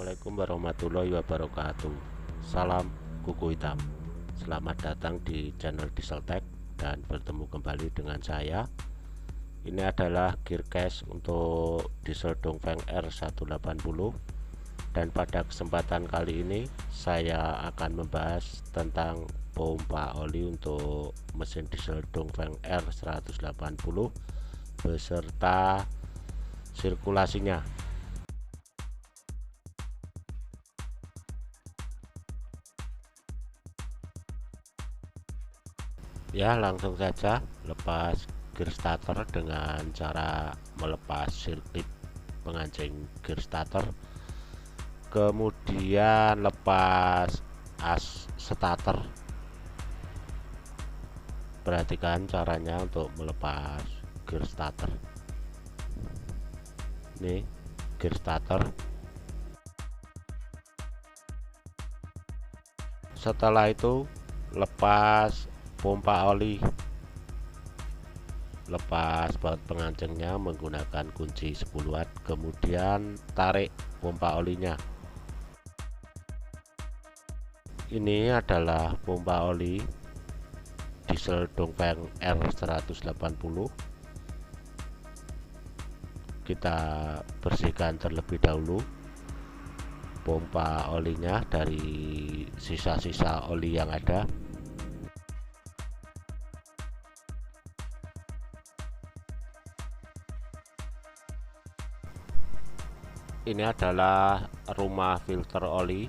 Assalamualaikum warahmatullahi wabarakatuh. Salam kuku hitam. Selamat datang di channel Dieseltech dan bertemu kembali dengan saya. Ini adalah gearcase untuk diesel Dongfeng R180, dan pada kesempatan kali ini saya akan membahas tentang pompa oli untuk mesin diesel Dongfeng R180 beserta sirkulasinya. Ya, langsung saja lepas gear starter dengan cara melepas sirkuit pengancing gear starter, kemudian lepas as starter. Perhatikan caranya untuk melepas gear starter. Ini gear starter. Setelah itu lepas pompa oli, lepas baut pengancingnya menggunakan kunci 10 watt, kemudian tarik pompa olinya. Ini adalah pompa oli diesel Dongfeng R180. Kita bersihkan terlebih dahulu pompa olinya dari sisa-sisa oli yang ada. Ini adalah rumah filter oli,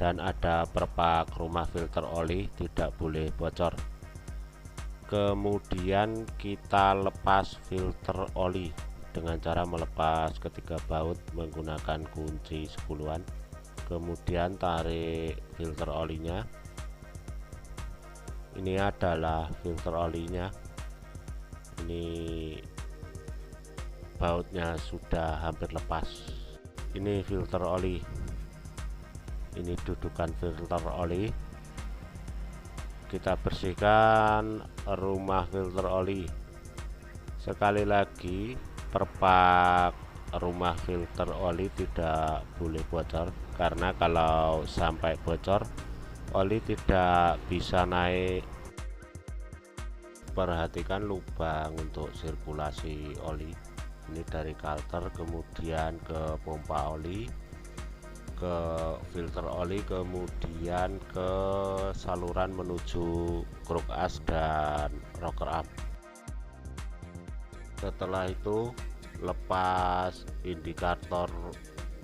dan ada perpak rumah filter oli, tidak boleh bocor. Kemudian kita lepas filter oli dengan cara melepas ketiga baut menggunakan kunci 10-an. Kemudian tarik filter olinya. Ini adalah filter olinya. Ini bautnya sudah hampir lepas. Ini filter oli, ini dudukan filter oli. Kita bersihkan rumah filter oli. Sekali lagi, perpak rumah filter oli tidak boleh bocor, karena kalau sampai bocor oli tidak bisa naik. Perhatikan lubang untuk sirkulasi oli. Ini dari karter, kemudian ke pompa oli, ke filter oli, kemudian ke saluran menuju kruk as dan rocker arm. Setelah itu lepas indikator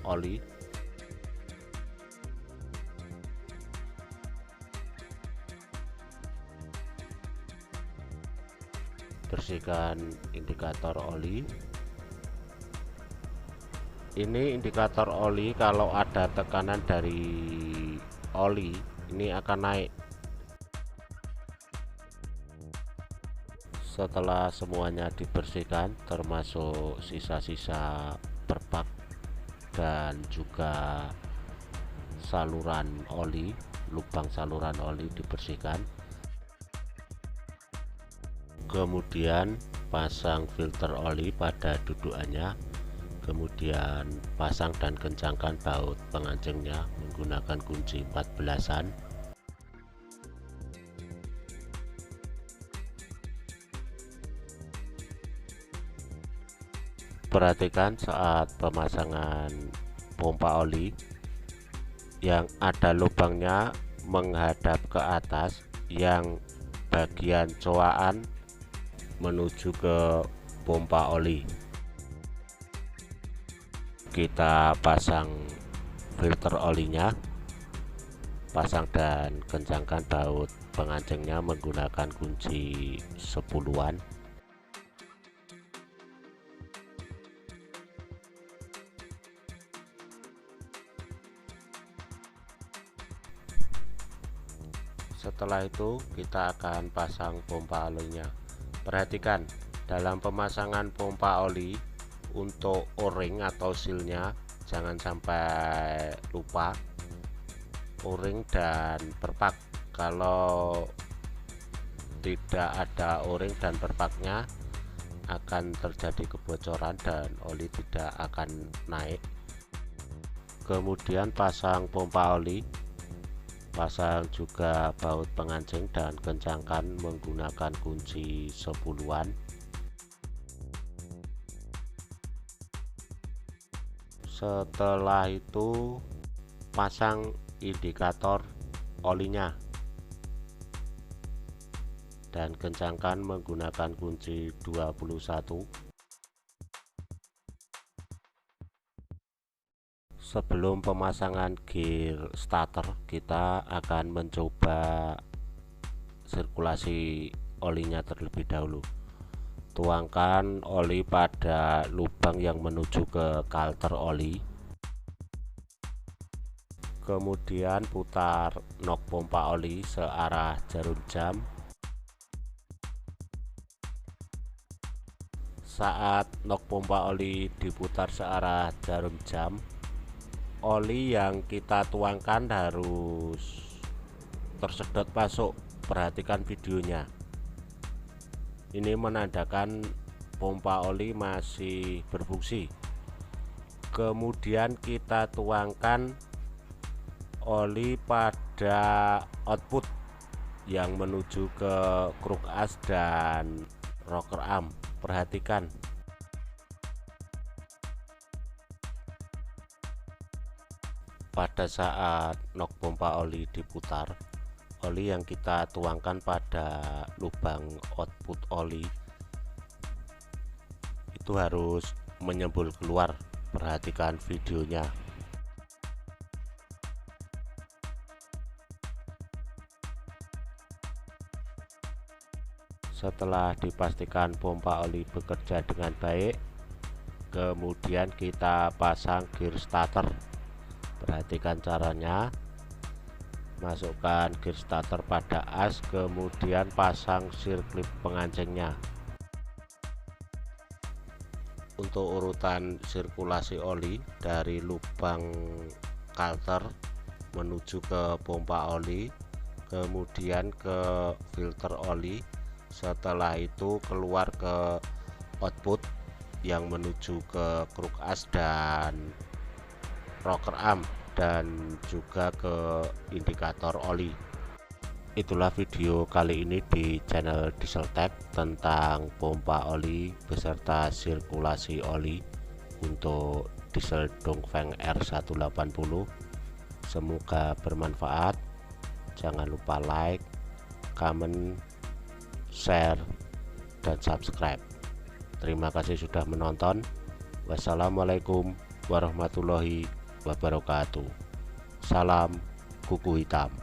oli. Bersihkan indikator oli. Ini indikator oli, kalau ada tekanan dari oli ini akan naik. Setelah semuanya dibersihkan termasuk sisa-sisa perpak dan juga saluran oli, lubang saluran oli dibersihkan. Kemudian pasang filter oli pada dudukannya, kemudian pasang dan kencangkan baut pengancingnya menggunakan kunci 14-an. Perhatikan saat pemasangan pompa oli, yang ada lubangnya menghadap ke atas, yang bagian coakan menuju ke pompa oli. Kita pasang filter olinya, pasang dan kencangkan baut pengancingnya menggunakan kunci 10-an. Setelah itu kita akan pasang pompa olinya. Perhatikan dalam pemasangan pompa oli, untuk o-ring atau sealnya jangan sampai lupa. O-ring dan perpak, kalau tidak ada o-ring dan perpaknya akan terjadi kebocoran dan oli tidak akan naik. Kemudian pasang pompa oli, pasang juga baut pengancing dan kencangkan menggunakan kunci 10-an. Setelah itu pasang indikator olinya dan kencangkan menggunakan kunci 21. Sebelum pemasangan gear starter, kita akan mencoba sirkulasi olinya terlebih dahulu. Tuangkan oli pada lubang yang menuju ke kalter oli. Kemudian putar nok pompa oli searah jarum jam. Saat nok pompa oli diputar searah jarum jam, oli yang kita tuangkan harus tersedot masuk. Perhatikan videonya. Ini menandakan pompa oli masih berfungsi. Kemudian kita tuangkan oli pada output yang menuju ke kruk as dan rocker arm. Perhatikan. Pada saat nok pompa oli diputar, oli yang kita tuangkan pada lubang output oli itu harus menyembul keluar. Perhatikan videonya. Setelah dipastikan pompa oli bekerja dengan baik, kemudian kita pasang gear starter. Perhatikan caranya. Masukkan gear starter pada as, kemudian pasang sirklip pengancingnya. Untuk urutan sirkulasi oli dari lubang kalter menuju ke pompa oli, kemudian ke filter oli, setelah itu keluar ke output yang menuju ke kruk as dan rocker arm, dan juga ke indikator oli. Itulah video kali ini di channel Diesel Tech tentang pompa oli beserta sirkulasi oli untuk diesel Dongfeng R180. Semoga bermanfaat. Jangan lupa like, comment, share, dan subscribe. Terima kasih sudah menonton. Wassalamualaikum warahmatullahi wabarakatuh. Salam kuku hitam.